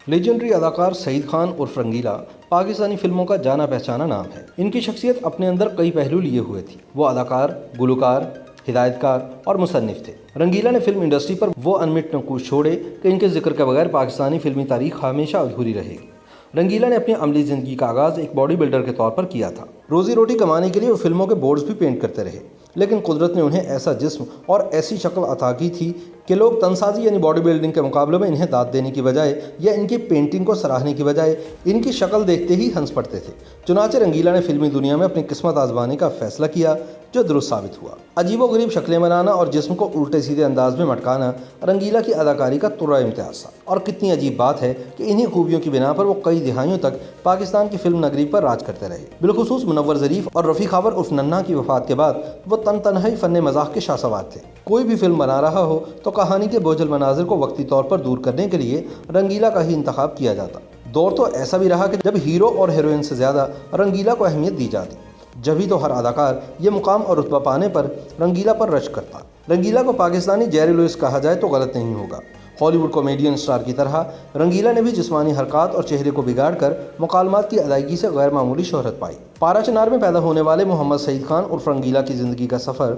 Legendary اداکار سعید خان عرف رنگیلا پاکستانی فلموں کا جانا پہچانا نام ہے۔ ان کی شخصیت اپنے اندر کئی پہلو لیے ہوئے تھی۔ وہ اداکار، گلوکار، ہدایت کار اور مصنف تھے۔ رنگیلا نے فلم انڈسٹری پر وہ انمٹ نقوش چھوڑے کہ ان کے ذکر کے بغیر پاکستانی فلمی تاریخ ہمیشہ ادھوری رہے گی۔ رنگیلا نے اپنی عملی زندگی کا آغاز ایک باڈی بلڈر کے طور پر کیا تھا۔ روزی روٹی کمانے کے لیے وہ فلموں کے بورڈز بھی پینٹ کرتے رہے، لیکن قدرت نے انہیں ایسا جسم اور ایسی شکل عطا کی تھی کہ لوگ تنسازی یعنی باڈی بلڈنگ کے مقابلے میں انہیں داد دینے کی بجائے یا ان کی پینٹنگ کو سراہنے کی بجائے ان کی شکل دیکھتے ہی ہنس پڑتے تھے۔ چنانچہ رنگیلا نے فلمی دنیا میں اپنی قسمت آزمانے کا فیصلہ کیا، جو درست ثابت ہوا۔ عجیب و غریب شکلیں بنانا اور جسم کو الٹے سیدھے انداز میں مٹکانا رنگیلا کی اداکاری کا ترا امتیاز تھا، اور کتنی عجیب بات ہے کہ انہی خوبیوں کی بنا پر وہ کئی دہائیوں تک پاکستان کی فلم نگری پر راج کرتے رہے۔ بالخصوص منور ظریف اور رفیع خاور عرف ننھا کی وفات کے بعد وہ تنہائی فن مزاح کے شاہ سوار تھے۔ کوئی بھی فلم بنا رہا ہو تو کہانی کے بوجھل مناظر کو وقتی طور پر دور کرنے کے لیے رنگیلا کا ہی انتخاب کیا جاتا۔ دور تو ایسا بھی رہا کہ جب ہیرو اور ہیروئن سے زیادہ رنگیلا کو اہمیت دی جاتی، جبھی تو ہر اداکار یہ مقام اور رتبہ پانے پر رنگیلا پر رشک کرتا۔ رنگیلا کو پاکستانی جیری لوئس کہا جائے تو غلط نہیں ہوگا۔ ہالی ووڈ کامیڈین اسٹار کی طرح رنگیلا نے بھی جسمانی حرکات اور چہرے کو بگاڑ کر مکالمات کی ادائیگی سے غیر معمولی شہرت پائی۔ پارا چنار میں پیدا ہونے والے محمد سعید خان عرف رنگیلا کی زندگی کا سفر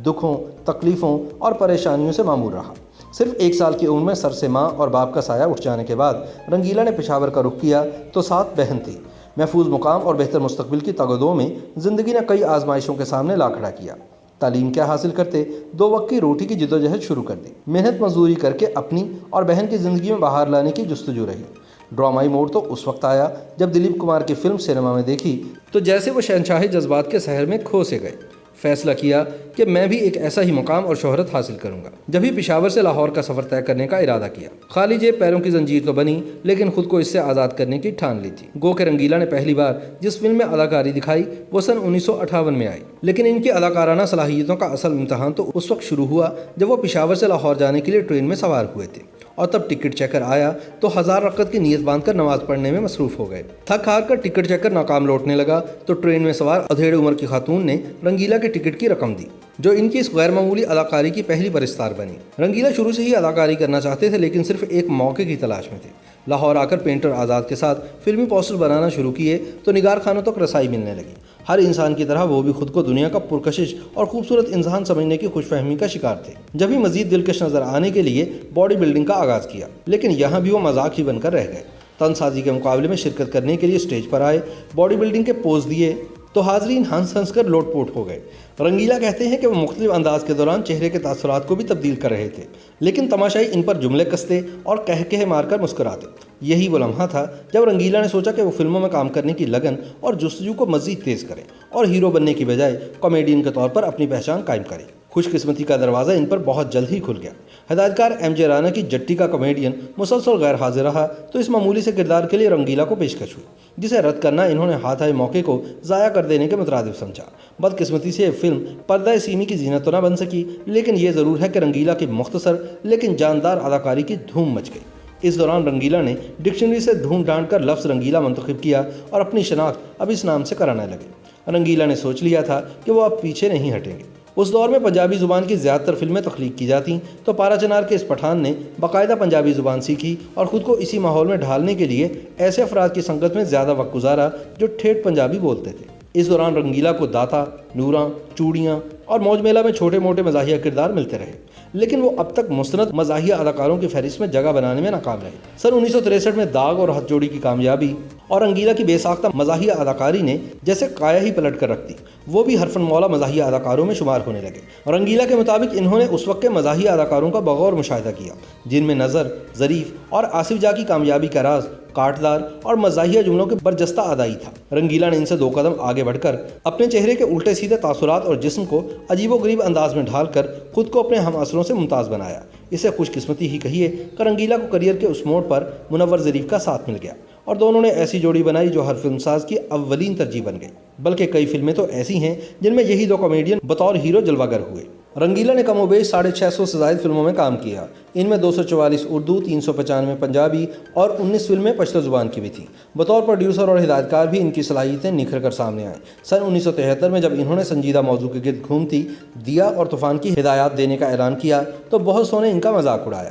دکھوں، تکلیفوں اور پریشانیوں سے معمور رہا۔ صرف 1 سال کی عمر میں سر سے ماں اور باپ کا سایہ اٹھ جانے کے بعد رنگیلا نے پشاور کا رخ کیا تو 7 بہن تھی۔ محفوظ مقام اور بہتر مستقبل کی تگدو میں زندگی نے کئی آزمائشوں کے سامنے لا کھڑا کیا۔ تعلیم کیا حاصل کرتے، 2 وقت کی روٹی کی جدوجہد شروع کر دی۔ محنت مزدوری کر کے اپنی اور بہن کی زندگی میں بہار لانے کی جستجو رہی۔ ڈرامائی موڑ تو اس وقت آیا جب دلیپ کمار کی فلم سینما میں دیکھی تو جیسے وہ شہنشاہ جذبات کے سحر میں کھو سے گئے۔ فیصلہ کیا کہ میں بھی ایک ایسا ہی مقام اور شہرت حاصل کروں گا۔ جبھی پشاور سے لاہور کا سفر طے کرنے کا ارادہ کیا۔ خالی جیب پیروں کی زنجیر تو بنی، لیکن خود کو اس سے آزاد کرنے کی ٹھان لی تھی۔ گو کہ رنگیلا نے پہلی بار جس فلم میں اداکاری دکھائی وہ سن 1958 میں آئی، لیکن ان کی اداکارانہ صلاحیتوں کا اصل امتحان تو اس وقت شروع ہوا جب وہ پشاور سے لاہور جانے کے لیے ٹرین میں سوار ہوئے تھے، اور تب ٹکٹ چیکر آیا تو 1000 رکعت کی نیت باندھ کر نماز پڑھنے میں مصروف ہو گئے۔ تھک ہار کر ٹکٹ چیکر ناکام لوٹنے لگا تو ٹرین میں سوار ادھیڑ عمر کی خاتون نے رنگیلا کے ٹکٹ کی رقم دی، جو ان کی اس غیر معمولی اداکاری کی پہلی پرستار بنی۔ رنگیلا شروع سے ہی اداکاری کرنا چاہتے تھے، لیکن صرف ایک موقع کی تلاش میں تھے۔ لاہور آ کر پینٹر آزاد کے ساتھ فلمی پوسٹر بنانا شروع کیے تو نگار خانوں تک رسائی ملنے لگی۔ ہر انسان کی طرح وہ بھی خود کو دنیا کا پرکشش اور خوبصورت انسان سمجھنے کی خوش فہمی کا شکار تھے۔ جب ہی مزید دلکش نظر آنے کے لیے باڈی بلڈنگ کا آغاز کیا، لیکن یہاں بھی وہ مذاق ہی بن کر رہ گئے۔ تن سازی کے مقابلے میں شرکت کرنے کے لیے اسٹیج پر آئے، باڈی بلڈنگ کے پوز دیے تو حاضرین ہنس ہنس کر لوٹ پوٹ ہو گئے۔ رنگیلا کہتے ہیں کہ وہ مختلف انداز کے دوران چہرے کے تاثرات کو بھی تبدیل کر رہے تھے، لیکن تماشائی ان پر جملے کستے اور کہہ مار کر مسکراتے۔ یہی وہ لمحہ تھا جب رنگیلا نے سوچا کہ وہ فلموں میں کام کرنے کی لگن اور جستجو کو مزید تیز کریں اور ہیرو بننے کی بجائے کامیڈین کے طور پر اپنی پہچان قائم کریں۔ خوش قسمتی کا دروازہ ان پر بہت جلد ہی کھل گیا۔ ہدایت کار ایم جے رانا کی جٹی کا کامیڈین مسلسل غیر حاضر رہا تو اس معمولی سے کردار کے لیے رنگیلا کو پیشکش ہوئی، جسے رد کرنا انہوں نے ہاتھ آئے موقع کو ضائع کر دینے کے مترادف سمجھا۔ بدقسمتی سے یہ فلم پردہ سیمی کی زینت تو نہ بن سکی، لیکن یہ ضرور ہے کہ رنگیلا کی مختصر لیکن جاندار اداکاری کی دھوم مچ گئی۔ اس دوران رنگیلا نے ڈکشنری سے ڈھونڈ ڈھانڈ کر لفظ رنگیلا منتخب کیا اور اپنی شناخت اب اس نام سے کرانے لگے۔ رنگیلا نے سوچ لیا تھا کہ وہ اب پیچھے نہیں ہٹیں گے۔ اس دور میں پنجابی زبان کی زیادہ تر فلمیں تخلیق کی جاتیں تو پارا چنار کے اس پٹھان نے باقاعدہ پنجابی زبان سیکھی اور خود کو اسی ماحول میں ڈھالنے کے لیے ایسے افراد کی سنگت میں زیادہ وقت گزارا جو ٹھیٹھ پنجابی بولتے تھے۔ اس دوران رنگیلا کو داتا، نوراں، چوڑیاں اور موج میلہ میں چھوٹے موٹے مزاحیہ کردار ملتے رہے، لیکن وہ اب تک مستند مزاحیہ اداکاروں کی فہرست میں جگہ بنانے میں ناکام رہے۔ سن 1963 میں داغ اور ہتھ جوڑی کی کامیابی اور رنگیلا کی بے ساختہ مزاحیہ اداکاری نے جیسے کایا ہی پلٹ کر رکھ دی۔ وہ بھی ہر فن مولا مزاحیہ اداکاروں میں شمار ہونے لگے۔ رنگیلا کے مطابق انہوں نے اس وقت کے مزاحیہ اداکاروں کا بغور مشاہدہ کیا، جن میں نظر، ظریف اور آصف جاہ کی کامیابی کا راز کاٹدار اور مزاحیہ جملوں کے برجستہ ادائی تھا۔ رنگیلا نے ان سے 2 قدم آگے بڑھ کر اپنے چہرے کے الٹے سیدھے تاثرات اور جسم کو عجیب و غریب انداز میں ڈھال کر خود کو اپنے ہم اثروں سے ممتاز بنایا۔ اسے خوش قسمتی ہی کہیے کہ رنگیلا کو کریئر کے اس موڑ پر منور ظریف کا ساتھ مل گیا اور دونوں نے ایسی جوڑی بنائی جو ہر فلم ساز کی اولین ترجیح بن گئی۔ بلکہ کئی فلمیں تو ایسی ہیں جن میں یہی 2 کامیڈین بطور ہیرو جلوہ گر ہوئے۔ رنگیلا نے کم و بیش 650 سے زائد فلموں میں کام کیا۔ ان میں 244 اردو، 395 پنجابی اور 19 فلمیں پشتو زبان کی بھی تھیں۔ بطور پروڈیوسر اور ہدایت کار بھی ان کی صلاحیتیں نکھر کر سامنے آئیں۔ سن 1973 میں جب انہوں نے سنجیدہ موضوع کے گرد گھومتی، دیا اور طوفان کی ہدایات دینے کا اعلان کیا تو بہت سو نے ان کا مذاق اڑایا۔